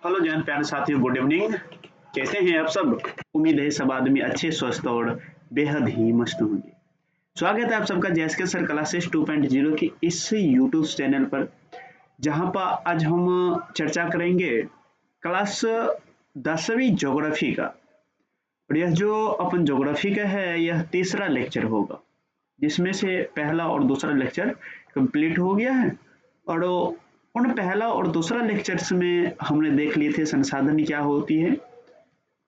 Hello Jain प्यारे साथियों, good evening. कैसे हैं आप सब? उम्मीद है सब आदमी अच्छे, स्वस्थ और बेहद ही मस्त होंगे। स्वागत है आप सबका जेएसके सर क्लासेस 2.0 की इस यूट्यूब चैनल पर, जहां पर आज हम चर्चा करेंगे क्लास 10वीं ज्योग्राफी का। और यह जो अपन ज्योग्राफी का है, यह तीसरा लेक्चर होगा, जिसमें से पहला और दूसरा लेक्चर कंप्लीट हो गया है। और उन पहला और दूसरा लेक्चर्स में हमने देख लिए थे संसाधन क्या होती है,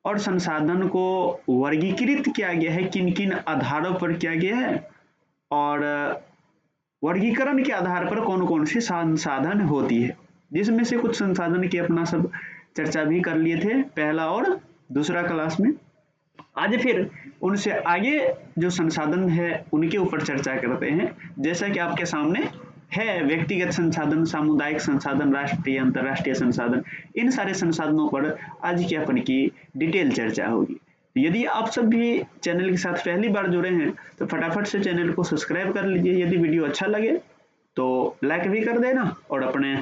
और संसाधन को वर्गीकृत किया गया है, किन किन आधारों पर किया गया है, और वर्गीकरण के आधार पर कौन कौन सी संसाधन होती है, जिसमें से कुछ संसाधन की अपना सब चर्चा भी कर लिए थे पहला और दूसरा क्लास में। आज फिर उनसे आगे जो संसाधन है उनके ऊपर चर्चा करते हैं। जैसा कि आपके सामने है, व्यक्तिगत संसाधन, सामुदायिक संसाधन, राष्ट्रीय अंतर्राष्ट्रीय संसाधन, इन सारे संसाधनों पर आज की अपन की डिटेल चर्चा होगी। यदि आप सब भी चैनल के साथ पहली बार जुड़े हैं तो फटाफट से चैनल को सब्सक्राइब कर लीजिए। यदि वीडियो अच्छा लगे तो लाइक भी कर देना और अपने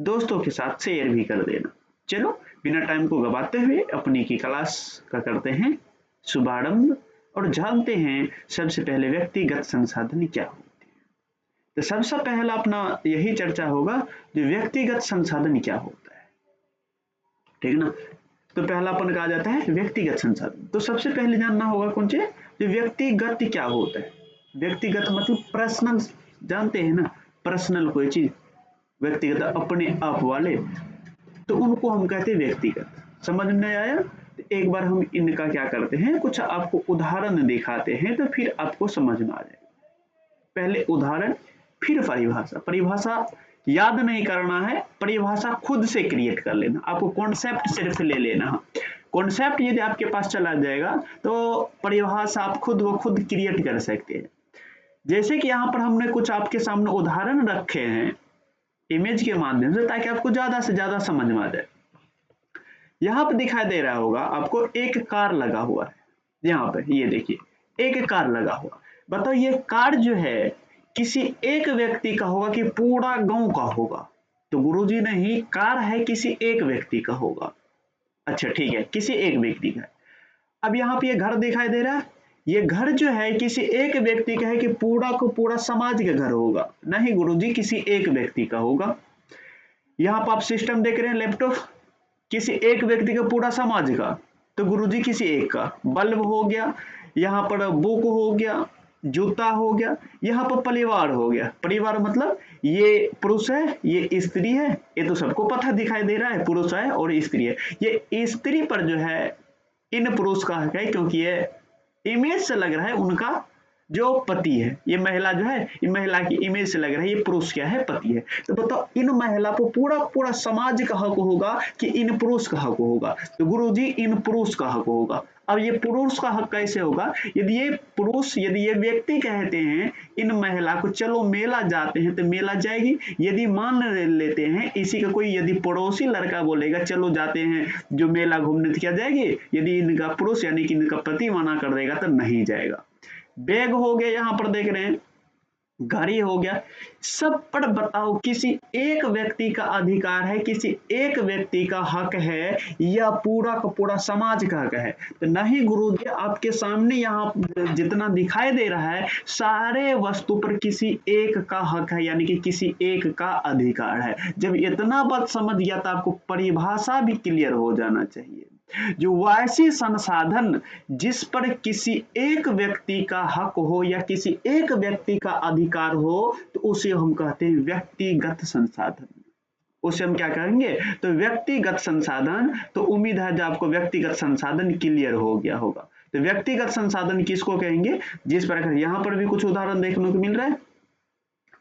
दोस्तों के साथ शेयर भी कर देना। चलो बिना टाइम को गवाते हुए अपनी की क्लास का करते हैं शुभारंभ और जानते हैं सबसे पहले व्यक्तिगत संसाधन क्या होते हैं। तो सबसे पहला अपना यही चर्चा होगा, जो व्यक्तिगत संसाधन क्या होता है, ठीक ना। तो पहला अपन कहा जाता है व्यक्तिगत संसाधन। तो सबसे पहले जानना होगा कौन से, जो व्यक्तिगत क्या होता है। व्यक्तिगत मतलब पर्सनल, जानते हैं ना, पर्सनल कोई चीज, व्यक्तिगत अपने आप वाले, तो उनको हम कहते हैं व्यक्तिगत। समझ में आया? तो एक बार हम इनका क्या करते हैं, कुछ आपको उदाहरण दिखाते हैं तो फिर आपको समझ में आ जाएगा। पहले उदाहरण, फिर परिभाषा। परिभाषा याद नहीं करना है, परिभाषा खुद से क्रिएट कर लेना। आपको कॉन्सेप्ट सिर्फ ले लेना है। कॉन्सेप्ट यदि आपके पास चला जाएगा तो परिभाषा आप खुद व खुद क्रिएट कर सकते हैं। जैसे कि यहाँ पर हमने कुछ आपके सामने उदाहरण रखे हैं इमेज के माध्यम से, ताकि आपको ज्यादा से ज्यादा समझ में आ जाए। यहाँ पे दिखाई दे रहा होगा आपको एक कार लगा हुआ है। यहाँ पे ये देखिए एक कार लगा हुआ। बताओ ये कार जो है किसी एक व्यक्ति का होगा कि पूरा गांव का होगा? तो गुरुजी नहीं, कार है किसी एक व्यक्ति का होगा। अच्छा ठीक है, किसी एक व्यक्ति का है। अब यहाँ पे ये घर दिखाई दे रहा है, ये घर जो है किसी एक व्यक्ति का है कि पूरा को पूरा समाज का घर होगा? नहीं गुरुजी, किसी एक व्यक्ति का होगा। यहाँ पर आप सिस्टम देख रहे हैं, लैपटॉप, किसी एक व्यक्ति का पूरा समाज का? तो गुरुजी किसी एक का। बल्ब हो गया, यहाँ पर बुक हो गया, जूता हो गया, यहाँ पर परिवार हो गया। परिवार मतलब ये पुरुष है, ये स्त्री है, ये तो सबको पता दिखाई दे रहा है, पुरुष है और स्त्री है। ये स्त्री पर जो है इन पुरुष का हक है, क्योंकि ये इमेज से लग रहा है उनका जो पति है। ये महिला जो है, ये महिला की इमेज से लग रहा है ये पुरुष क्या है, पति है। तो बताओ इन महिला को पूरा पूरा समाज का हक होगा कि इन पुरुष का हक होगा? तो गुरुजी इन पुरुष का हक होगा। अब ये पुरुष का हक कैसे होगा? यदि ये पुरुष, यदि ये व्यक्ति कहते हैं इन महिला को चलो मेला जाते हैं, तो मेला जाएगी। यदि मान लेते हैं इसी का कोई यदि पड़ोसी लड़का बोलेगा चलो जाते हैं जो मेला घूमने, तो क्या जाएगी? यदि इनका पुरुष यानी कि इनका पति मना कर देगा तो नहीं जाएगा। बैग हो गया, यहाँ पर देख रहे हैं गाड़ी हो गया, सब पर बताओ किसी एक व्यक्ति का अधिकार है, किसी एक व्यक्ति का हक है, या पूरा का पूरा समाज का हक है? तो नहीं गुरुजी, आपके सामने यहाँ जितना दिखाई दे रहा है सारे वस्तु पर किसी एक का हक है, यानी कि किसी एक का अधिकार है। जब इतना बात समझ गया तो आपको परिभाषा भी क्लियर हो जाना चाहिए। जो वैसी संसाधन जिस पर किसी एक व्यक्ति का हक हो या किसी एक व्यक्ति का अधिकार हो, तो उसे हम कहते हैं व्यक्तिगत संसाधन। उसे हम क्या कहेंगे? तो व्यक्तिगत संसाधन। तो उम्मीद है जो आपको व्यक्तिगत संसाधन क्लियर हो गया होगा। तो व्यक्तिगत संसाधन किसको कहेंगे? जिस प्रकार यहाँ पर भी कुछ उदाहरण देखने को मिल रहा है।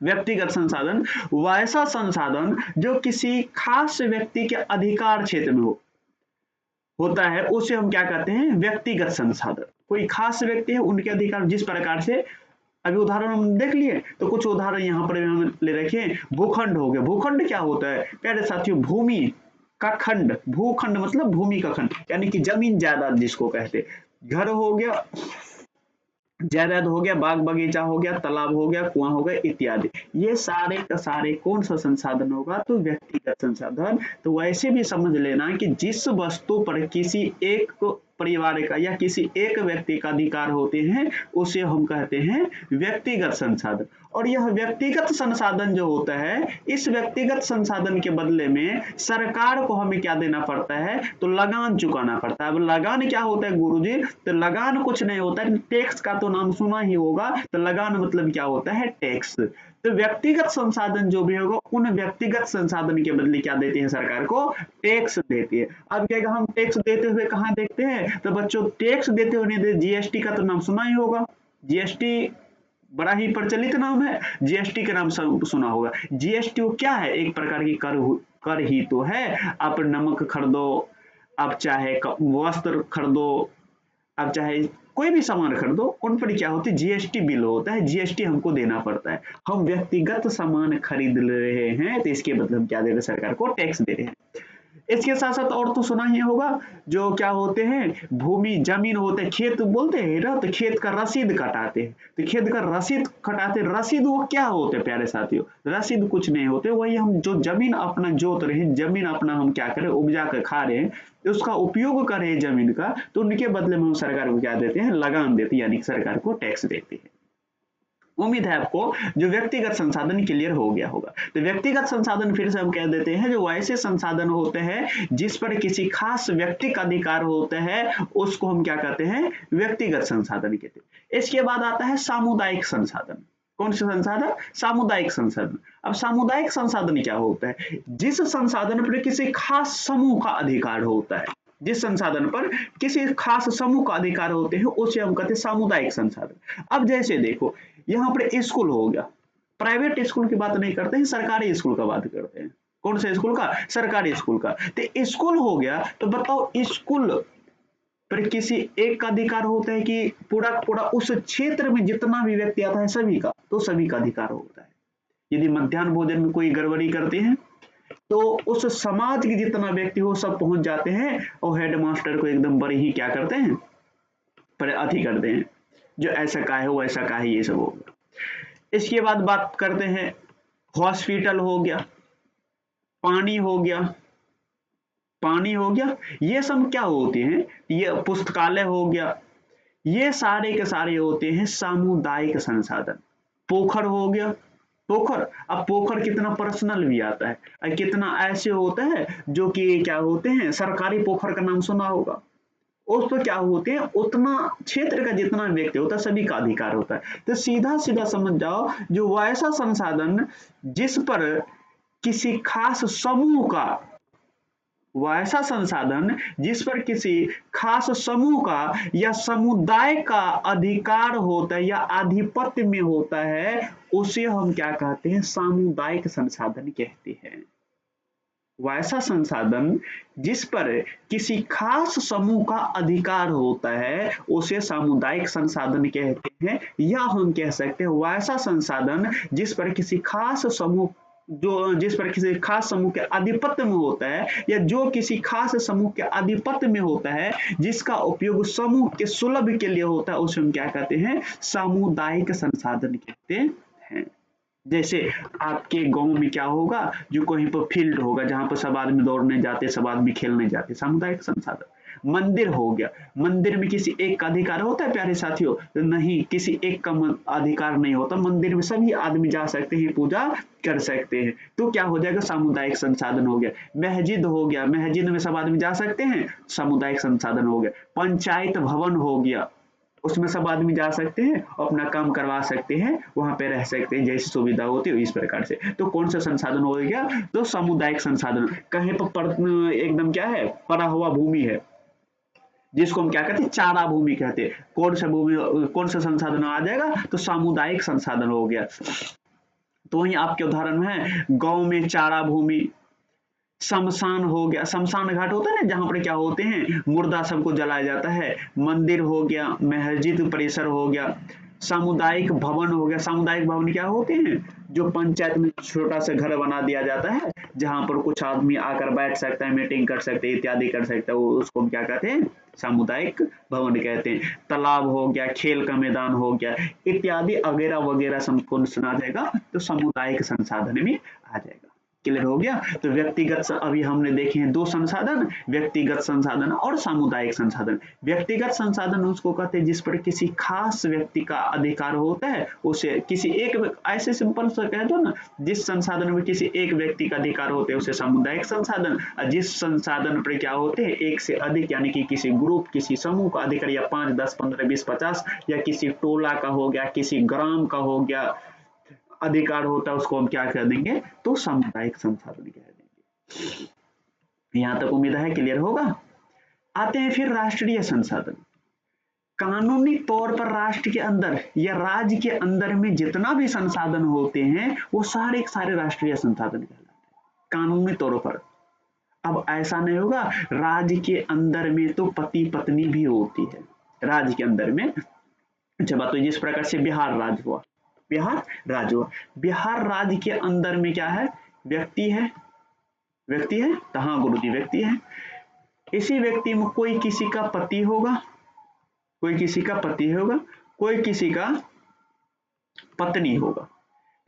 व्यक्तिगत संसाधन वैसा संसाधन जो किसी खास व्यक्ति के अधिकार क्षेत्र में होता है, उसे हम क्या कहते हैं? व्यक्तिगत संसाधन। कोई खास व्यक्ति है, उनके अधिकार, जिस प्रकार से अभी उदाहरण हम देख लिए, तो कुछ उदाहरण यहाँ पर हम ले रखे। भूखंड हो गया। भूखंड क्या होता है प्यारे साथियों? भूमि का खंड। भूखंड मतलब भूमि का खंड, यानी कि जमीन जायदाद जिसको कहते हैं। घर हो गया, जायदाद हो गया, बाग बगीचा हो गया, तालाब हो गया, कुआं हो गया इत्यादि। ये सारे का सारे कौन सा संसाधन होगा? तो व्यक्तिगत संसाधन। तो वैसे भी समझ लेना कि जिस वस्तु पर किसी एक परिवार का या किसी एक व्यक्ति का अधिकार होते हैं उसे हम कहते हैं व्यक्तिगत संसाधन। और यह व्यक्तिगत संसाधन जो होता है, इस व्यक्तिगत संसाधन के बदले में सरकार को हमें क्या देना पड़ता है? तो लगान चुकाना पड़ता है। अब लगान क्या होता है गुरुजी? तो लगान कुछ नहीं होता है, टैक्स का तो नाम सुना ही होगा। तो लगान मतलब क्या होता है? टैक्स। तो व्यक्तिगत संसाधन जो भी होगा, उन व्यक्तिगत संसाधन के बदले क्या देती है सरकार को? टैक्स देती है। अब क्या हम टैक्स देते हुए कहाँ देखते हैं? तो बच्चों टैक्स देते हुए नहीं देते, जीएसटी का तो नाम सुना ही होगा। जीएसटी बड़ा ही प्रचलित नाम है, जीएसटी के नाम सुना होगा। जीएसटी वो क्या है? एक प्रकार की कर ही तो है। आप नमक खरीदो, आप चाहे वस्त्र खरीदो, आप चाहे कोई भी सामान खरीदो, उन पर क्या होती है? जीएसटी बिल होता है, जीएसटी हमको देना पड़ता है। हम व्यक्तिगत सामान खरीद रहे हैं तो इसके बदले हम क्या दे रहे हैं? सरकार को टैक्स दे रहे हैं। इसके साथ साथ और तो सुना ही होगा, जो क्या होते हैं? भूमि जमीन होते हैं, खेत बोलते हैं ना, तो खेत का रसीद कटाते हैं। तो खेत का रसीद कटाते, रसीद वो क्या होते हैं प्यारे साथियों? रसीद कुछ नहीं होते, वही हम जो जमीन अपना जोत रहे हैं, जमीन अपना हम क्या करें? उपजा कर खा रहे हैं, तो उसका उपयोग कर रहे हैं जमीन का, तो उनके बदले में हम सरकार को क्या देते हैं? लगान देते हैं, यानी कि सरकार को टैक्स देते हैं। उम्मीद है आपको जो व्यक्तिगत संसाधन क्लियर हो गया होगा। तो व्यक्तिगत संसाधन फिर से हम कह देते हैं जो ऐसे संसाधन होते हैं जिस पर किसी खास व्यक्ति का अधिकार होता है, उसको हम क्या कहते हैं? व्यक्तिगत संसाधन कहते हैं। इसके बाद आता है सामुदायिक संसाधन। कौन सा संसाधन? सामुदायिक संसाधन। अब सामुदायिक संसाधन क्या होता है? जिस संसाधन पर किसी खास समूह का अधिकार होता है, जिस संसाधन पर किसी खास समूह का अधिकार होते हैं उसे हम कहते हैं सामुदायिक संसाधन। अब जैसे देखो, यहाँ पर स्कूल हो गया, प्राइवेट स्कूल की बात नहीं करते हैं, सरकारी स्कूल का बात करते हैं। कौन से स्कूल का? सरकारी स्कूल का। तो स्कूल हो गया, तो बताओ स्कूल पर किसी एक का अधिकार होता है कि पूरा पूरा उस क्षेत्र में जितना भी व्यक्ति आता है सभी का? तो सभी का अधिकार होता है। यदि मध्याह्न भोजन में कोई गड़बड़ी करते हैं तो उस समाज के जितना व्यक्ति हो सब पहुंच जाते हैं और हेडमास्टर को एकदम बड़े ही क्या करते हैं? पर अति करते हैं, जो ऐसा का है वो ऐसा का है, ये सब होगा। इसके बाद बात करते हैं, हॉस्पिटल हो गया, पानी हो गया, पानी हो गया, ये सब क्या होते हैं? ये पुस्तकालय हो गया, ये सारे के सारे होते हैं सामुदायिक संसाधन। पोखर हो गया, पोखर, अब पोखर कितना पर्सनल भी आता है और कितना ऐसे होता है जो कि क्या होते हैं? सरकारी पोखर का नाम सुना होगा। उस पर क्या होते हैं? उतना क्षेत्र का जितना व्यक्ति होता है सभी का अधिकार होता है। तो सीधा सीधा समझ जाओ, जो वैसा संसाधन जिस पर किसी खास समूह का, वैसा संसाधन जिस पर किसी खास समूह का या समुदाय का अधिकार होता है या आधिपत्य में होता है, उसे हम क्या कहते हैं? सामुदायिक संसाधन कहते हैं। वैसा संसाधन जिस पर किसी खास समूह का अधिकार होता है उसे सामुदायिक संसाधन कहते हैं। या हम कह सकते हैं वैसा संसाधन जिस पर किसी खास समूह, जो जिस पर किसी खास समूह के आधिपत्य में होता है या जो किसी खास समूह के आधिपत्य में होता है, जिसका उपयोग समूह के सुलभ के लिए होता है, उसे हम क्या कहते हैं? सामुदायिक संसाधन कहते हैं। जैसे आपके गांव में क्या होगा? जो कहीं पर फील्ड होगा जहां पर सब आदमी दौड़ने जाते, सब आदमी खेलने जाते, सामुदायिक संसाधन। मंदिर हो गया, मंदिर में किसी एक का अधिकार होता है प्यारे साथियों? नहीं, किसी एक का अधिकार नहीं होता। मंदिर में सभी आदमी जा सकते हैं, पूजा कर सकते हैं, तो क्या हो जाएगा? सामुदायिक संसाधन हो गया। मस्जिद हो गया, मस्जिद में सब आदमी जा सकते हैं, सामुदायिक संसाधन हो गया। पंचायत भवन हो गया, उसमें सब आदमी जा सकते हैं, अपना काम करवा सकते हैं, वहां पे रह सकते हैं, जैसी सुविधा होती है इस प्रकार से। तो कौन सा संसाधन हो गया? तो सामुदायिक संसाधन। कहीं पर एकदम क्या है? पड़ा हुआ भूमि है, जिसको हम क्या कहते हैं? चारा भूमि कहते हैं। कौन सा भूमि, कौन सा संसाधन आ जाएगा? तो सामुदायिक संसाधन हो गया। तो वही आपके उदाहरण में है, गांव में चारा भूमि, शमशान हो गया, शमशान घाट होता है ना जहां पर क्या होते हैं? मुर्दा सबको जलाया जाता है। मंदिर हो गया, मस्जिद परिसर हो गया, सामुदायिक भवन हो गया। सामुदायिक भवन क्या होते हैं? जो पंचायत में छोटा सा घर बना दिया जाता है जहां पर कुछ आदमी आकर बैठ सकता है, मीटिंग कर सकते हैं, इत्यादि कर सकता है, उसको हम क्या कहते हैं? सामुदायिक भवन कहते हैं। तालाब हो गया, खेल का मैदान हो गया, इत्यादि वगैरह वगैरह संपूर्ण सुना जाएगा तो सामुदायिक संसाधन में आ जाएगा। क्लियर हो गया? तो व्यक्तिगत अभी हमने देखे हैं दो संसाधन, व्यक्तिगत संसाधन और सामुदायिक संसाधन। व्यक्तिगत संसाधन उसको कहते हैं जिस पर किसी खास व्यक्ति का अधिकार होता है, उसे किसी एक, ऐसे सिंपल से कह दो ना, जिस संसाधन में किसी एक व्यक्ति का अधिकार होते हैं उसे सामुदायिक संसाधन, और जिस संसाधन पर क्या होते हैं एक से अधिक यानी कि किसी ग्रुप, किसी समूह का अधिकार, या 5, 10, 15, 20, 50 या किसी टोला का हो गया, किसी ग्राम का हो गया अधिकार होता है, उसको हम क्या कह देंगे? तो सामुदायिक संसाधन कह देंगे। यहां तक उम्मीद है क्लियर होगा। आते हैं फिर राष्ट्रीय संसाधन। कानूनी तौर पर राष्ट्र के अंदर या राज्य के अंदर में जितना भी संसाधन होते हैं वो सारे के सारे राष्ट्रीय संसाधन कहलाते हैं कानूनी तौर पर। अब ऐसा नहीं होगा, राज्य के अंदर में तो पति पत्नी भी होती है राज्य के अंदर में। अच्छा बात, तो जिस प्रकार से बिहार राज्य हुआ, बिहार राज्य हुआ, बिहार राज्य के अंदर में क्या है? व्यक्ति है, व्यक्ति है, तो हाँ गुरु जी व्यक्ति है। इसी व्यक्ति में कोई किसी का पति होगा, कोई किसी का पति होगा, कोई किसी का पत्नी होगा।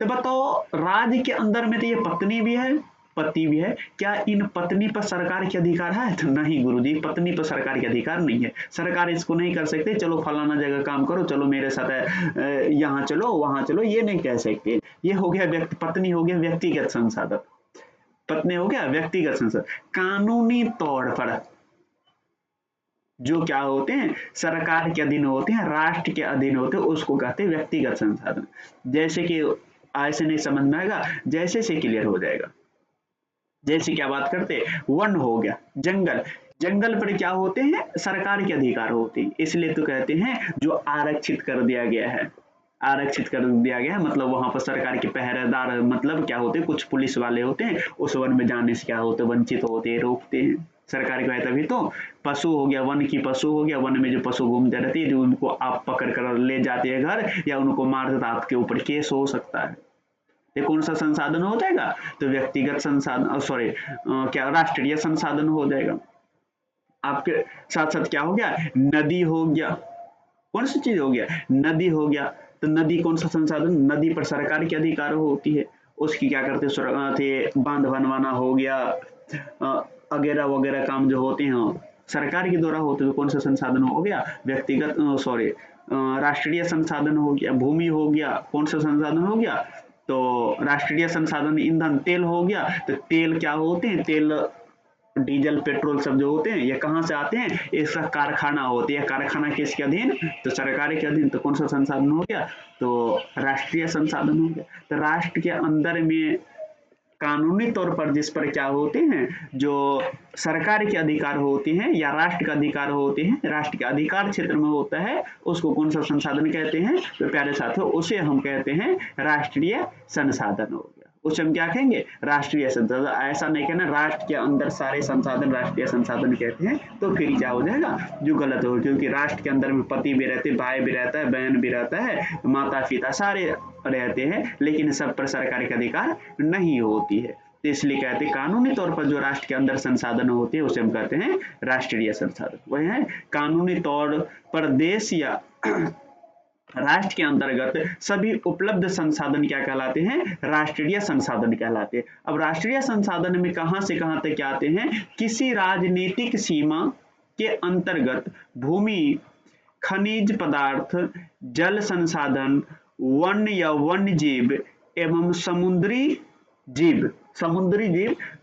तो बताओ राज्य के अंदर में तो ये पत्नी भी है, पति भी है, क्या इन पत्नी पर सरकार के अधिकार है? तो नहीं गुरुजी, पत्नी पर सरकार के अधिकार नहीं है। सरकार इसको नहीं कर सकते चलो फलाना जगह काम करो, चलो मेरे साथ यहाँ चलो वहां चलो, ये नहीं कह सकते। ये हो गया व्यक्ति, पत्नी हो गया व्यक्तिगत संसाधन, पत्नी हो गया व्यक्तिगत संसाधन। कानूनी तौर पर जो क्या होते हैं सरकार के अधीन होते हैं, राष्ट्र के अधीन होते हैं, उसको कहते हैं व्यक्तिगत संसाधन। जैसे कि ऐसे नहीं समझ में आएगा, जैसे से क्लियर हो जाएगा। जैसे क्या बात करते, वन हो गया, जंगल, जंगल पर क्या होते हैं? सरकार के अधिकार होते हैं, इसलिए तो कहते हैं जो आरक्षित कर दिया गया है, आरक्षित कर दिया गया है मतलब वहां पर सरकार के पहरेदार मतलब क्या होते हैं? कुछ पुलिस वाले होते हैं, उस वन में जाने से क्या होते? वंचित होते हैं, रोकते हैं। सरकार के तभी तो पशु हो गया, वन की पशु हो गया, वन में जो पशु घूमते रहती है, जो उनको आप पकड़ कर ले जाते हैं घर या उनको मार देता, आपके ऊपर केस हो सकता है। ये कौन सा संसाधन हो जाएगा? तो व्यक्तिगत संसाधन, सॉरी क्या राष्ट्रीय संसाधन हो जाएगा। आपके साथ साथ क्या हो गया? नदी हो गया, कौन सी चीज हो गया? नदी हो गया। तो नदी कौन सा संसाधन? नदी पर सरकार की अधिकार होती है, उसकी क्या करते थे? बांध बनवाना हो गया, वगैरह वगैरह काम जो होते हैं सरकार के द्वारा होते हैं। तो कौन सा संसाधन हो गया? व्यक्तिगत, सॉरी राष्ट्रीय संसाधन हो गया। भूमि हो गया, कौन सा संसाधन हो गया? तो राष्ट्रीय संसाधन। ईंधन, तेल हो गया, तो तेल क्या होते हैं? तेल, डीजल, पेट्रोल सब जो होते हैं ये कहाँ से आते हैं? इसका कारखाना होते हैं। कारखाना किसके अधीन? तो सरकार के अधीन। तो कौन सा संसाधन हो गया? तो राष्ट्रीय संसाधन हो गया। तो राष्ट्र के अंदर में कानूनी तौर पर जिस पर क्या होते हैं, जो सरकार के अधिकार होते हैं या राष्ट्र का अधिकार होते हैं, राष्ट्र के अधिकार क्षेत्र में होता है, उसको कौन सा संसाधन कहते हैं? तो प्यारे साथियों उसे हम कहते हैं राष्ट्रीय संसाधन हो गया। उसे हम क्या कहेंगे? राष्ट्रीय संसाधन। ऐसा नहीं कहना राष्ट्र के अंदर सारे संसाधन राष्ट्रीय संसाधन कहते हैं, तो फिर क्या हो जाएगा? जो गलत हो, क्योंकि राष्ट्र के अंदर में पति भी रहते, भाई भी रहता है, बहन भी रहता है, माता पिता सारे रहते हैं, लेकिन सब पर सरकार का अधिकार नहीं होती है। तो इसलिए कहते हैं कानूनी तौर पर जो राष्ट्र के अंदर संसाधन होते हैं उसे हम कहते हैं राष्ट्रीय संसाधन। वह है कानूनी तौर पर देश या राष्ट्र के अंतर्गत सभी उपलब्ध संसाधन क्या कहलाते हैं? राष्ट्रीय संसाधन कहलाते हैं। अब राष्ट्रीय संसाधन में कहां से कहां तक आते हैं? किसी राजनीतिक सीमा के अंतर्गत भूमि, खनिज पदार्थ, जल संसाधन, वन या वन्य जीव एवं समुद्री जीव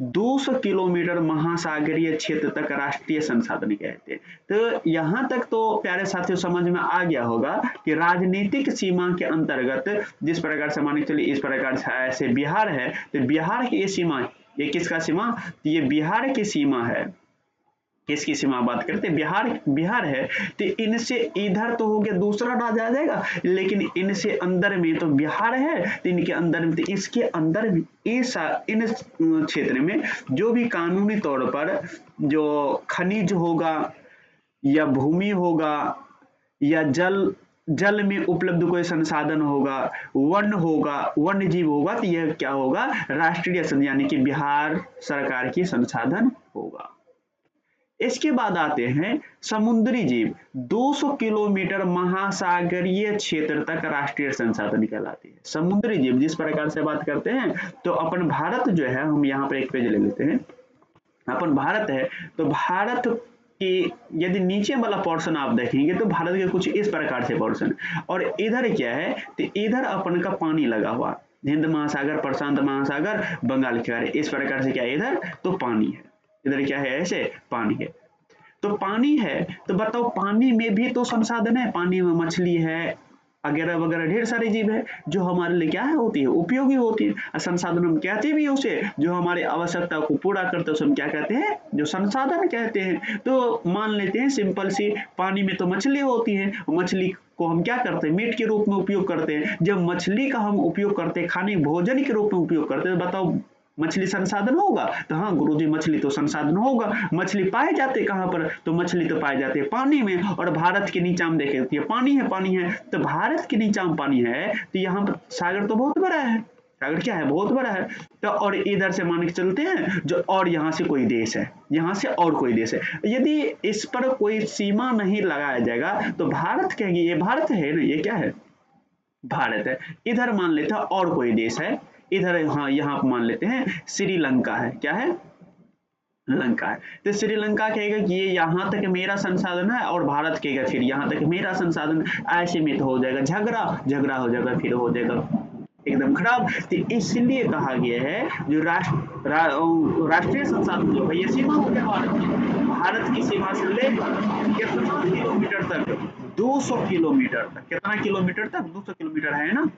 200 किलोमीटर महासागरीय क्षेत्र तक राष्ट्रीय संसाधन कहते हैं। तो यहां तक तो प्यारे साथियों समझ में आ गया होगा कि राजनीतिक सीमा के अंतर्गत जिस प्रकार से मान के चलिए इस प्रकार से ऐसे बिहार है, तो बिहार की ये सीमा, ये किसका सीमा? ये बिहार की सीमा है। किसकी सीमा बात करते हैं? बिहार है, तो इनसे इधर तो हो गया दूसरा राज्य आ जाएगा, लेकिन इनसे अंदर में तो बिहार है, तो इनके अंदर में, तो इसके अंदर भी इन क्षेत्र में जो भी कानूनी तौर पर जो खनिज होगा या भूमि होगा या जल जल में उपलब्ध कोई संसाधन होगा, वन्य जीव होगा, तो यह क्या होगा, राष्ट्रीय यानी कि बिहार सरकार की संसाधन होगा। इसके बाद आते हैं समुद्री जीव। 200 किलोमीटर महासागरीय क्षेत्र तक राष्ट्रीय संसाधन कहलाती है। समुद्री जीव जिस प्रकार से बात करते हैं, तो अपन भारत जो है, हम यहाँ पर एक पेज ले लेते हैं, अपन भारत है, तो भारत की यदि नीचे वाला पोर्शन आप देखेंगे तो भारत के कुछ इस प्रकार से पोर्शन, और इधर क्या है, तो इधर अपन का पानी लगा हुआ, हिंद महासागर, प्रशांत महासागर, बंगाल की खाड़ी, इस प्रकार से क्या है, इधर तो पानी है, इधर क्या है, ऐसे पानी है। तो पानी है, तो बताओ पानी में भी तो संसाधन है, पानी में मछली है वगैरह वगैरह, ढेर सारी जीव है जो हमारे लिए क्या है, होती है, उपयोगी होती है। संसाधन हम कहते भी उसे जो हमारे आवश्यकता को पूरा करते हैं, उसे हम क्या कहते हैं, जो संसाधन कहते हैं। तो मान लेते हैं सिंपल सी, पानी में तो मछली होती है, मछली को हम क्या करते हैं, मीट के रूप में उपयोग करते हैं। जब मछली का हम उपयोग करते हैं, खाने भोजन के रूप में उपयोग करते हैं, बताओ मछली संसाधन होगा? तो हाँ गुरुजी, मछली तो संसाधन होगा। मछली पाए जाते कहाँ पर? तो मछली तो पाए जाते हैं पानी में। और भारत के नीचे हम देखें तो ये पानी है, तो भारत के नीचे हम पानी है, तो यहाँ पर सागर तो बहुत बड़ा है, सागर क्या है, बहुत बड़ा है। तो और इधर से मान के चलते हैं जो, और यहाँ से कोई देश है, यहाँ से और कोई देश है, यदि इस पर कोई सीमा नहीं लगाया जाएगा तो भारत कहेंगे ये भारत है ना, ये क्या है, भारत है। इधर मान लेते हैं और कोई देश है, इधर हाँ यहाँ मान लेते हैं श्रीलंका है, क्या है, लंका है। तो श्रीलंका कहेगा कि ये यहाँ तक मेरा संसाधन है, और भारत कहेगा फिर यहाँ तक मेरा संसाधन, ऐसे में तो हो जाएगा झगड़ा हो जाएगा, फिर हो जाएगा एकदम खराब। तो इसलिए कहा गया है जो राष्ट्रीय संसाधन जो है, ये सीमा हो गया भारत की सीमा से लेकर कितना किलोमीटर तक, 200 किलोमीटर तक, कितना किलोमीटर तक, 200 किलोमीटर है ना,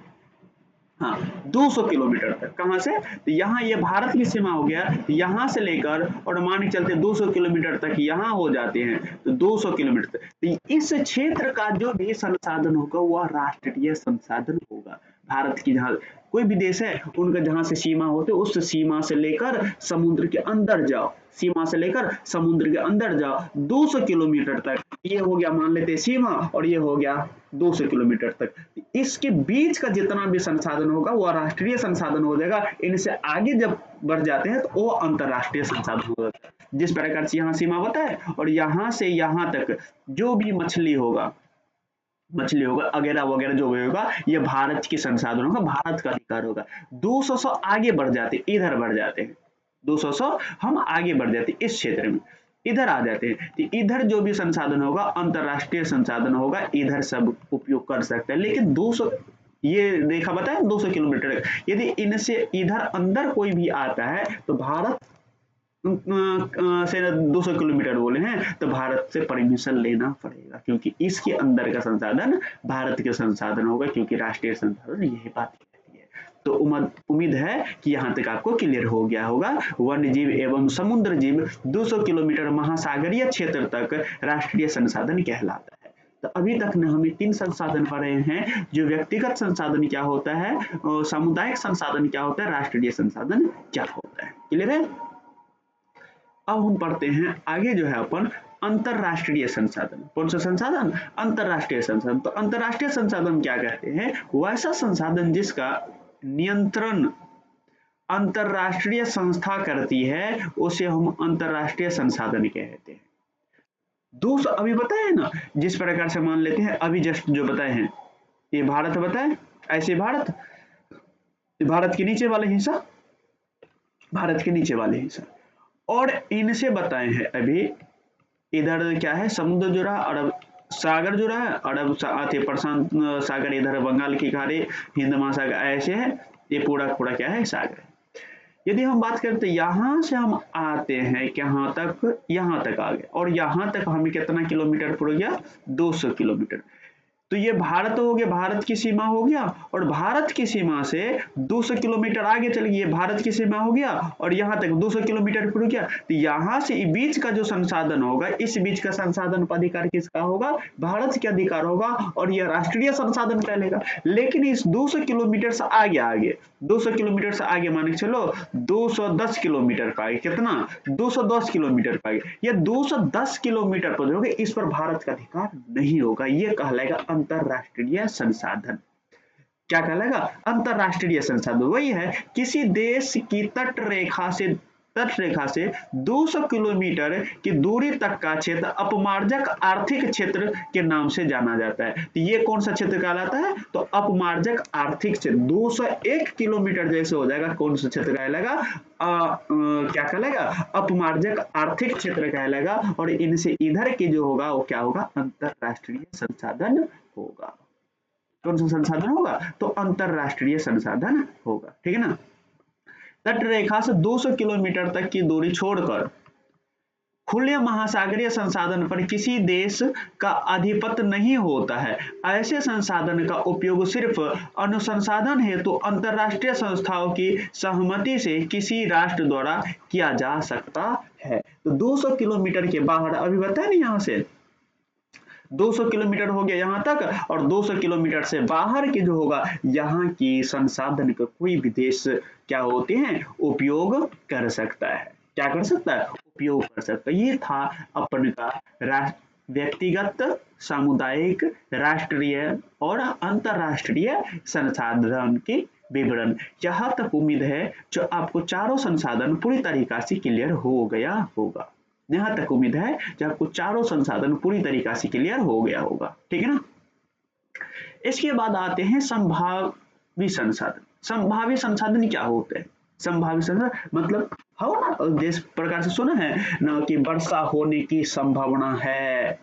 हाँ 200 किलोमीटर तक। कहां से, तो यहाँ ये भारत की सीमा हो गया, यहाँ से लेकर और मान के चलते 200 किलोमीटर तक यहाँ हो जाते हैं, तो 200 किलोमीटर तक। तो इस क्षेत्र का जो भी संसाधन होगा वह राष्ट्रीय संसाधन होगा। भारत की जहाँ कोई भी देश है, उनका जहां से सीमा होते उस सीमा से लेकर समुद्र के अंदर जाओ, सीमा से लेकर समुद्र के अंदर जाओ 200 किलोमीटर तक, ये हो गया मान लेते सीमा, और ये हो गया 200 किलोमीटर तक। इसके बीच का जितना भी संसाधन होगा वह राष्ट्रीय संसाधन हो जाएगा। इनसे आगे जब बढ़ जाते हैं तो वो अंतरराष्ट्रीय संसाधन हो जाता है। जिस प्रकार से यहाँ सीमा बताए, और यहाँ से यहाँ तक जो भी मछली होगा वगैरह वगैरह जो भी होगा, ये भारत के संसाधन होगा, भारत का अधिकार होगा। 200 आगे बढ़ जाते, इधर बढ़ जाते हैं, 200 हम आगे बढ़ जाते इस क्षेत्र में, इधर आ जाते हैं, तो इधर जो भी संसाधन होगा अंतरराष्ट्रीय संसाधन होगा, इधर सब उपयोग कर सकते हैं। लेकिन 200 ये रेखा बताए 200 किलोमीटर, यदि इनसे इधर अंदर कोई भी आता है तो भारत से 200 किलोमीटर बोले हैं, तो भारत से परमिशन लेना पड़ेगा, क्योंकि इसके अंदर का संसाधन भारत के संसाधन होगा, क्योंकि राष्ट्रीय संसाधन यही बात कहती है। तो उम्मीद है कि यहाँ तक आपको क्लियर हो गया होगा। वन्य जीव एवं समुद्र जीव 200 किलोमीटर महासागरीय क्षेत्र तक राष्ट्रीय संसाधन कहलाता है। तो अभी तक ने हमें 3 संसाधन पढ़े हैं, जो व्यक्तिगत संसाधन क्या होता है, सामुदायिक संसाधन क्या होता है, राष्ट्रीय संसाधन क्या होता है। क्लियर है? अब हम पढ़ते हैं आगे जो है अपन अंतरराष्ट्रीय संसाधन। कौन सा संसाधन? अंतरराष्ट्रीय संसाधन। तो अंतरराष्ट्रीय संसाधन क्या कहते हैं? वैसा संसाधन जिसका नियंत्रण अंतरराष्ट्रीय संस्था करती है, उसे हम अंतरराष्ट्रीय संसाधन कहते हैं। दोस्त अभी बताए ना, जिस प्रकार से मान लेते हैं, अभी जस्ट जो बताए हैं, ये भारत बताए, ऐसे भारत के नीचे वाले हिस्सा, भारत के नीचे वाले हिस्सा, और इनसे बताए हैं अभी इधर क्या है, समुद्र जुड़ा, अरब सागर जुड़ा है, अरब प्रशांत सागर, इधर बंगाल की खाड़ी, हिंद महासागर, ऐसे है, ये पूरा पूरा क्या है, सागर है। यदि हम बात करें तो यहाँ से हम आते हैं यहाँ तक, यहाँ तक आ गए, और यहाँ तक हमें कितना किलोमीटर पड़ गया, 200 किलोमीटर। तो ये भारत हो गया, भारत की सीमा हो गया, और भारत की सीमा से 200 किलोमीटर आगे चल गई, भारत की सीमा हो गया, और यहाँ तक 200 किलोमीटर पड़ गया। तो यहाँ से बीच का जो संसाधन होगा, इस बीच का संसाधन पर अधिकार किसका होगा, भारत के अधिकार होगा, और यह राष्ट्रीय संसाधन कहलेगा। लेकिन इस 200 किलोमीटर से आगे 200 किलोमीटर से आगे मान के चलो 210 किलोमीटर का आगे, कितना, 210 किलोमीटर का आगे, या 210 किलोमीटर पर जो होगा, इस पर भारत का अधिकार नहीं होगा, ये कहलाएगा अंतरराष्ट्रीय संसाधन। क्या कहलाएगा? अंतरराष्ट्रीय संसाधन वही है किसी देश की तट रेखा से 200 किलोमीटर की दूरी तक का क्षेत्र अपमार्जक आर्थिक क्षेत्र के नाम से जाना जाता है। तो ये कौन सा क्षेत्र कहलाता है? तो अपमार्जक आर्थिक क्षेत्र। 201 किलोमीटर जैसे हो जाएगा, कौन सा क्षेत्र कहलाएगा? क्या कहलाएगा? अपमार्जक आर्थिक क्षेत्र कहलाएगा। और इनसे इधर के जो होगा वो क्या होगा? अंतरराष्ट्रीय संसाधन होगा। कौन सा संसाधन होगा? तो अंतरराष्ट्रीय संसाधन होगा। ठीक है ना। तट रेखा से 200 किलोमीटर तक की दूरी छोड़कर खुले महासागरीय संसाधन पर किसी देश का आधिपत्य नहीं होता है। ऐसे संसाधन का उपयोग सिर्फ अनुसंधान हेतु अंतरराष्ट्रीय संस्थाओं की सहमति से किसी राष्ट्र द्वारा किया जा सकता है। तो 200 किलोमीटर के बाहर अभी बताया नहीं, यहाँ से 200 किलोमीटर हो गया यहाँ तक, और 200 किलोमीटर से बाहर के जो होगा यहाँ की संसाधन का कोई भी देश क्या होते हैं? उपयोग कर सकता है। क्या कर सकता है? उपयोग कर सकता है। ये था अपन का व्यक्तिगत, सामुदायिक, राष्ट्रीय और अंतरराष्ट्रीय संसाधन के विवरण। यहाँ तक उम्मीद है जो आपको चारों संसाधन पूरी तरीका से क्लियर हो गया होगा। यहाँ तक उम्मीद है कि आपको चारों संसाधन पूरी तरीका से क्लियर हो गया होगा। ठीक है ना। इसके बाद आते हैं संभावी संसाधन। संभावी संसाधन क्या होते हैं? संभावी संसाधन मतलब हो ना, जिस प्रकार से सुना है ना कि वर्षा होने की संभावना है,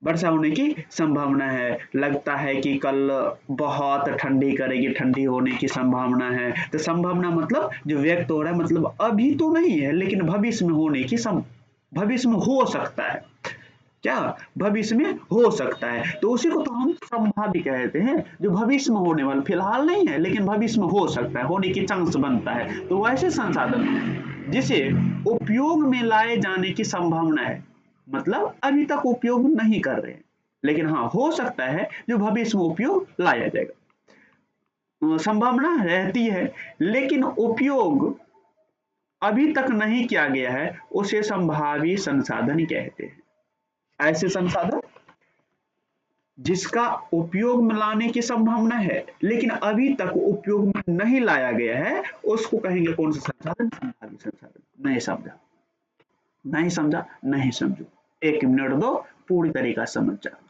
वर्षा होने की संभावना है, लगता है कि कल बहुत ठंडी करेगी, ठंडी होने की संभावना है। तो संभावना मतलब जो व्यक्त हो रहा है, मतलब अभी तो नहीं है लेकिन भविष्य में होने की भविष्य में हो सकता है। क्या? भविष्य में हो सकता है। तो उसी को तो हम संभावी कहते हैं, जो भविष्य में होने वाला, फिलहाल नहीं है लेकिन भविष्य में हो सकता है, होने की चांस बनता है। तो वैसे संसाधन जिसे उपयोग में लाए जाने की संभावना है, मतलब अभी तक उपयोग नहीं कर रहे हैं लेकिन हाँ हो सकता है जो भविष्य में उपयोग लाया जाएगा। संभावना रहती है लेकिन उपयोग अभी तक नहीं किया गया है, उसे संभावी संसाधन कहते हैं। ऐसे संसाधन जिसका उपयोग में लाने की संभावना है लेकिन अभी तक उपयोग में नहीं लाया गया है, उसको कहेंगे कौन सा संसाधन? संभावी संसाधन। नहीं समझा? नहीं समझा? नहीं समझो, 1 मिनट दो, पूरी तरीका समझ जाओ।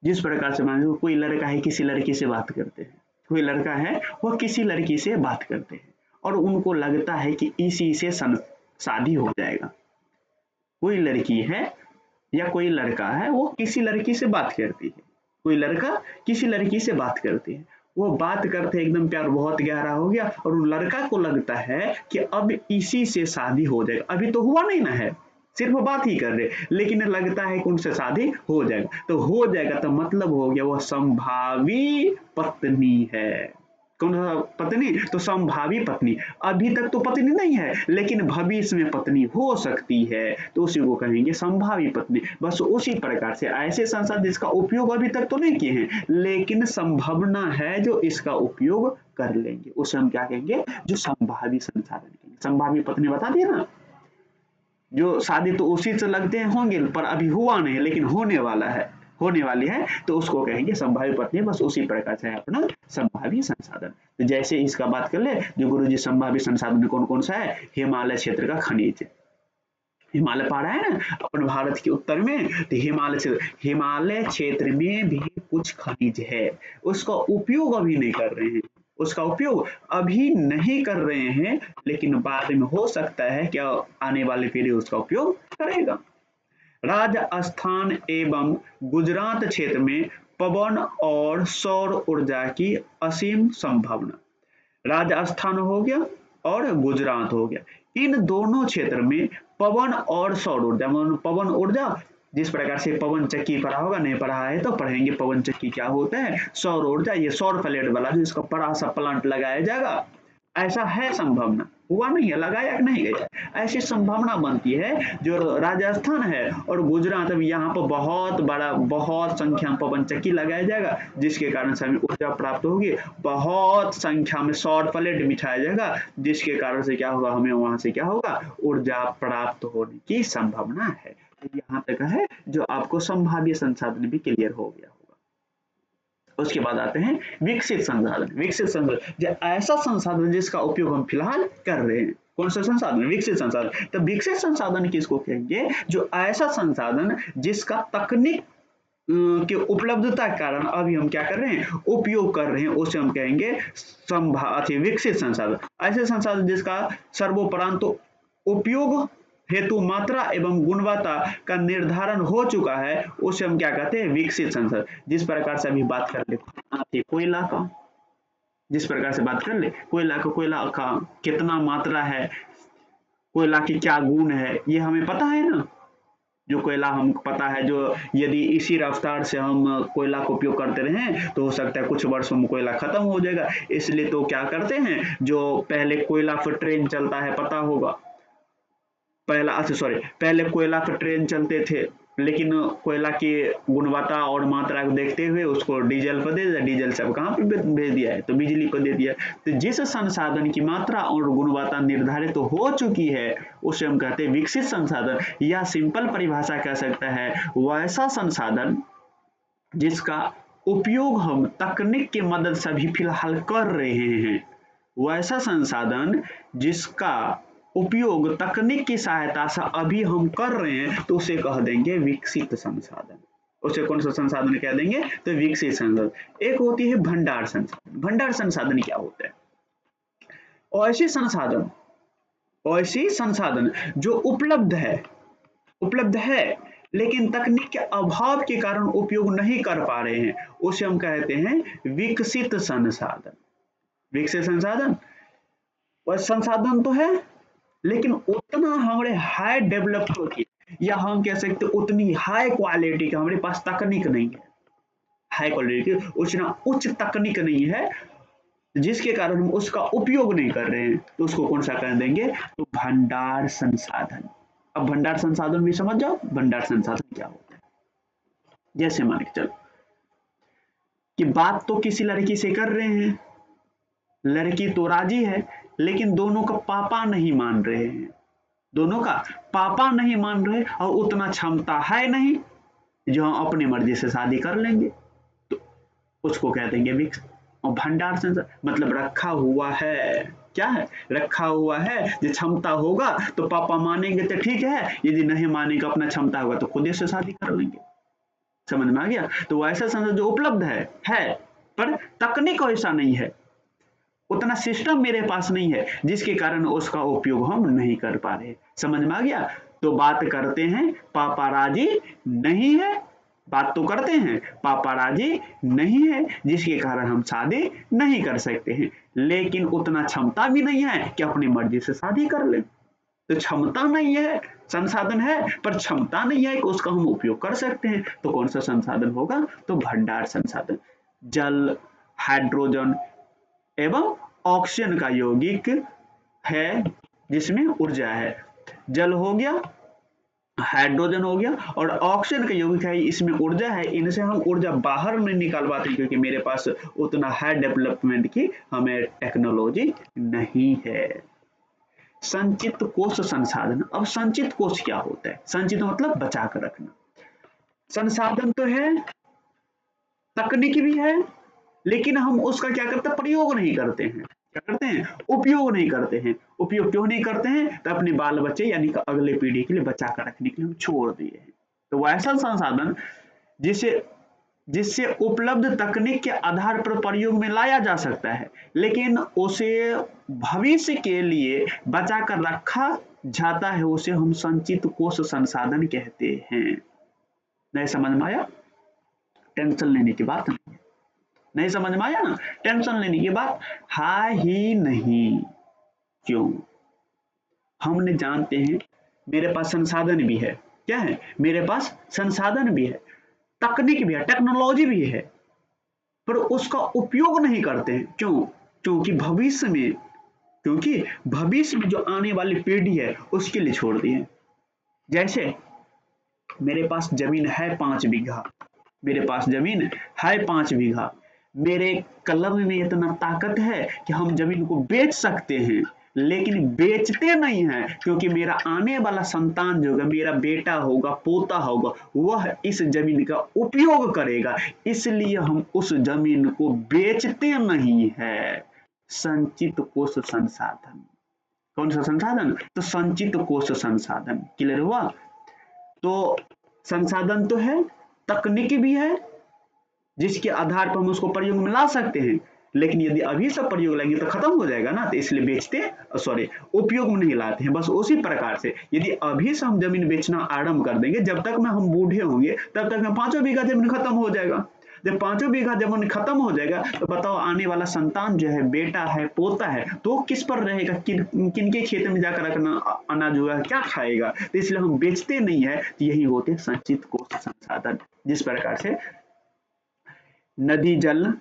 जिस प्रकार से मान लो कोई लड़का है किसी लड़की से बात करते हैं, कोई लड़का है वो किसी लड़की से बात करते हैं और उनको लगता है कि इसी से शादी हो जाएगा। कोई लड़की है या कोई लड़का है वो किसी लड़की से बात करती है, कोई लड़का किसी लड़की से बात करती है, वो बात करते एकदम प्यार बहुत गहरा हो गया और उन लड़का को लगता है कि अब इसी से शादी हो जाएगा। अभी तो हुआ नहीं ना है, सिर्फ बात ही कर रहे, लेकिन लगता है कि उनसे शादी हो जाएगा। तो हो जाएगा तो मतलब हो गया वो संभावी पत्नी है। कौन सा पत्नी? तो संभावी पत्नी। अभी तक तो पत्नी नहीं है लेकिन भविष्य में पत्नी हो सकती है, तो उसी को कहेंगे संभावी पत्नी। बस उसी प्रकार से ऐसे संसाधन जिसका उपयोग अभी तक तो नहीं किए हैं लेकिन संभावना है जो इसका उपयोग कर लेंगे, उसे हम क्या कहेंगे? जो संभावी संसाधन कहेंगे। संभावी पत्नी बता दिया ना, जो शादी तो उसी से लगते हैं होंगे पर अभी हुआ नहीं लेकिन होने वाला है, होने वाली है, तो उसको कहेंगे संभावी पत्नी। बस उसी प्रकार से है अपना संभावी संसाधन। तो जैसे इसका बात कर ले जो गुरुजी संभावी संसाधन कौन कौन सा है? हिमालय क्षेत्र का खनिज, हिमालय पहाड़ है ना अपन भारत के उत्तर में, तो हिमालय क्षेत्र में भी कुछ खनिज है, उसका उपयोग अभी नहीं कर रहे हैं, उसका उपयोग अभी नहीं कर रहे हैं लेकिन बाद में हो सकता है क्या आने वाली पीढ़ी उसका उपयोग करेगा। राजस्थान एवं गुजरात क्षेत्र में पवन और सौर ऊर्जा की असीम संभावना। राजस्थान हो गया और गुजरात हो गया, इन दोनों क्षेत्र में पवन और सौर ऊर्जा, पवन ऊर्जा जिस प्रकार से पवन चक्की पढ़ा होगा, नहीं पढ़ा है तो पढ़ेंगे पवन चक्की क्या होता है। सौर ऊर्जा ये सौर प्लेट वाला जो इसका बड़ा सा प्लांट लगाया जाएगा, ऐसा है संभावना, हुआ नहीं है, लगाया कि नहीं गया, ऐसी संभावना बनती है। जो राजस्थान है और गुजरात में यहाँ पर बहुत बड़ा, बहुत संख्या में पवन चक्की लगाया जाएगा जिसके कारण से हमें ऊर्जा प्राप्त होगी। बहुत संख्या में सौर प्लेट बिछाया जाएगा जिसके कारण से क्या होगा, हमें वहां से क्या होगा, ऊर्जा प्राप्त होने की संभावना है। तो यहाँ तक है जो आपको संभाव्य संसाधन भी क्लियर हो गया। उसके बाद आते हैं विकसित संसाधन। विकसित संसाधन जो ऐसा संसाधन जिसका उपयोग हम फिलहाल कर रहे हैं। कौन सा संसाधन? विकसित संसाधन। तो विकसित संसाधन किसको कहेंगे? जो ऐसा संसाधन जिसका तकनीक की उपलब्धता के कारण अभी हम क्या कर रहे हैं? उपयोग कर रहे हैं, उसे हम कहेंगे विकसित संसाधन। ऐसे संसाधन जिसका सर्वोपरांत उपयोग हेतु मात्रा एवं गुणवत्ता का निर्धारण हो चुका है, उसे हम क्या कहते हैं? विकसित संसाधन। जिस प्रकार से अभी बात कर लेते कोयला का, जिस प्रकार से बात कर ले कोयला का कितना मात्रा है, कोयला की क्या गुण है, ये हमें पता है ना। जो कोयला हमको पता है, जो यदि इसी रफ्तार से हम कोयला का उपयोग करते रहें तो हो सकता है कुछ वर्षों में कोयला खत्म हो जाएगा। इसलिए तो क्या करते हैं, जो पहले कोयला पर ट्रेन चलता है, पता होगा, पहले कोयला पर ट्रेन चलते थे, लेकिन कोयला की गुणवत्ता और मात्रा को देखते हुए उसको डीजल पर दे दिया। डीजल से अब कहाँ पर भेज दिया है? तो बिजली पर दे दिया। तो जिस संसाधन की मात्रा और गुणवत्ता निर्धारित तो हो चुकी है, उसे हम कहते हैं विकसित संसाधन। या सिंपल परिभाषा कह सकता है वैसा संसाधन जिसका उपयोग हम तकनीक की मदद से भी फिलहाल कर रहे हैं। वैसा संसाधन जिसका उपयोग तकनीक की सहायता से अभी हम कर रहे हैं, तो उसे कह देंगे विकसित संसाधन। उसे कौन सा संसाधन कह देंगे? तो विकसित संसाधन। एक होती है भंडार संसाधन। भंडार संसाधन क्या होता है? ऐसे संसाधन जो उपलब्ध है लेकिन तकनीक के अभाव के कारण उपयोग नहीं कर पा रहे हैं, उसे हम कहते हैं विकसित संसाधन। विकसित संसाधन और संसाधन तो है, लेकिन उतना हमारे हाई डेवलप होती है, या हम कह सकते उतनी हाई क्वालिटी का हमारे पास तकनीक नहीं है। हाई क्वालिटी की उतना उच्च तकनीक नहीं है, जिसके कारण हम उसका उपयोग नहीं कर रहे हैं, तो उसको कौन सा कर देंगे? तो भंडार संसाधन। अब भंडार संसाधन भी समझ जाओ, भंडार संसाधन क्या होता है। जैसे मान के चलो कि बात तो किसी लड़की से कर रहे हैं, लड़की तो राजी है, लेकिन दोनों का पापा नहीं मान रहे हैं, दोनों का पापा नहीं मान रहे, और उतना क्षमता है नहीं जो हम अपनी मर्जी से शादी कर लेंगे, तो उसको कह देंगे विकसित। और भंडार संसाधन मतलब रखा हुआ है। क्या है? रखा हुआ है। जो क्षमता होगा तो पापा मानेंगे तो ठीक है, यदि नहीं मानेगा, अपना क्षमता होगा तो खुद से शादी कर लेंगे। समझ में आ गया? तो ऐसा संसाधन जो उपलब्ध है पर तकनीक ऐसा नहीं है, उतना सिस्टम मेरे पास नहीं है, जिसके कारण उसका उपयोग हम नहीं कर पा रहे। समझ में आ गया? तो बात करते हैं पापा राजी नहीं है, बात तो करते हैं पापा राजी नहीं है, जिसके कारण हम शादी नहीं कर सकते हैं, लेकिन उतना क्षमता भी नहीं है कि अपनी मर्जी से शादी कर लें। तो क्षमता नहीं है, संसाधन है पर क्षमता नहीं है कि उसका हम उपयोग कर सकते हैं, तो कौन सा संसाधन होगा? तो भंडार संसाधन। जल, हाइड्रोजन एवं ऑक्सीजन का यौगिक है, जिसमें ऊर्जा है। जल हो गया, हाइड्रोजन हो गया, और ऑक्सीजन का यौगिक है, इसमें ऊर्जा है। इनसे हम ऊर्जा बाहर नहीं निकाल पाते, क्योंकि मेरे पास उतना हाई डेवलपमेंट की हमें टेक्नोलॉजी नहीं है। संचित कोष संसाधन। अब संचित कोष क्या होता है? संचित मतलब बचा कर रखना। संसाधन तो है, तकनीकी भी है, लेकिन हम उसका क्या करते हैं? प्रयोग नहीं करते हैं। क्या करते हैं? उपयोग नहीं करते हैं। उपयोग क्यों नहीं करते हैं? तो अपने बाल बच्चे यानी कि अगले पीढ़ी के लिए बचा कर रखने के लिए हम छोड़ दिए हैं। तो वैसा संसाधन जिससे उपलब्ध तकनीक के आधार पर प्रयोग में लाया जा सकता है, लेकिन उसे भविष्य के लिए बचा कर रखा जाता है, उसे हम संचित कोष संसाधन कहते हैं। नहीं समझ में आया? टेंशन लेने की बात नहीं समझ में आया ना? टेंशन लेने की बात है ही नहीं। क्यों? हमने जानते हैं मेरे पास संसाधन भी है। क्या है? मेरे पास संसाधन भी है, तकनीक भी है, टेक्नोलॉजी भी है, पर उसका उपयोग नहीं करते हैं। क्यों? क्योंकि भविष्य में जो आने वाली पीढ़ी है उसके लिए छोड़ दिए। जैसे मेरे पास जमीन है 5 बीघा, मेरे पास जमीन है 5 बीघा, मेरे कलम में इतना ताकत है कि हम जमीन को बेच सकते हैं, लेकिन बेचते नहीं हैं, क्योंकि मेरा आने वाला संतान जो होगा, मेरा बेटा होगा, पोता होगा, वह इस जमीन का उपयोग करेगा, इसलिए हम उस जमीन को बेचते नहीं है। संचित कोष संसाधन, कौन सा संसाधन? तो संचित कोष संसाधन। क्लियर हुआ? तो संसाधन तो है, तकनीकी भी है, जिसके आधार पर हम उसको प्रयोग में ला सकते हैं, लेकिन यदि अभी सब प्रयोग लाएंगे तो खत्म हो जाएगा ना, तो इसलिए उपयोग में नहीं लाते हैं। बस उसी प्रकार से यदि अभी से हम जमीन बेचना आरंभ कर देंगे, जब तक में हम बूढ़े होंगे तब तक में 5 बीघा जमीन खत्म हो जाएगा। जब 5 बीघा जमीन खत्म हो जाएगा तो बताओ आने वाला संतान जो है, बेटा है, पोता है, तो वो किस पर रहेगा? किनके खेत में जाकर अनाज होगा, क्या खाएगा? तो इसलिए हम बेचते नहीं है। तो यही होते संचित कोष संसाधन। जिस प्रकार से नदी जल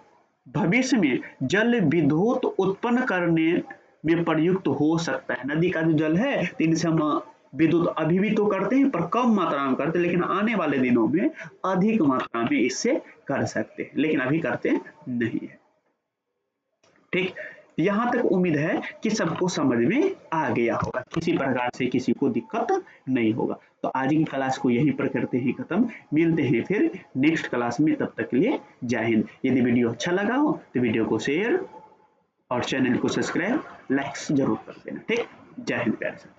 भविष्य में जल विद्युत उत्पन्न करने में प्रयुक्त हो सकता है। नदी का जो जल है, तो इनसे हम विद्युत अभी भी तो करते हैं, पर कम मात्रा में करते हैं, लेकिन आने वाले दिनों में अधिक मात्रा में इससे कर सकते हैं, लेकिन अभी करते नहीं है। ठीक, यहाँ तक उम्मीद है कि सबको समझ में आ गया होगा, किसी प्रकार से किसी को दिक्कत नहीं होगा। तो आज की क्लास को यहीं पर करते हैं खत्म। मिलते हैं फिर नेक्स्ट क्लास में, तब तक के लिए जय हिंद। यदि वीडियो अच्छा लगा हो तो वीडियो को शेयर और चैनल को सब्सक्राइब, लाइक जरूर कर देना। ठीक, जय हिंद प्यारे।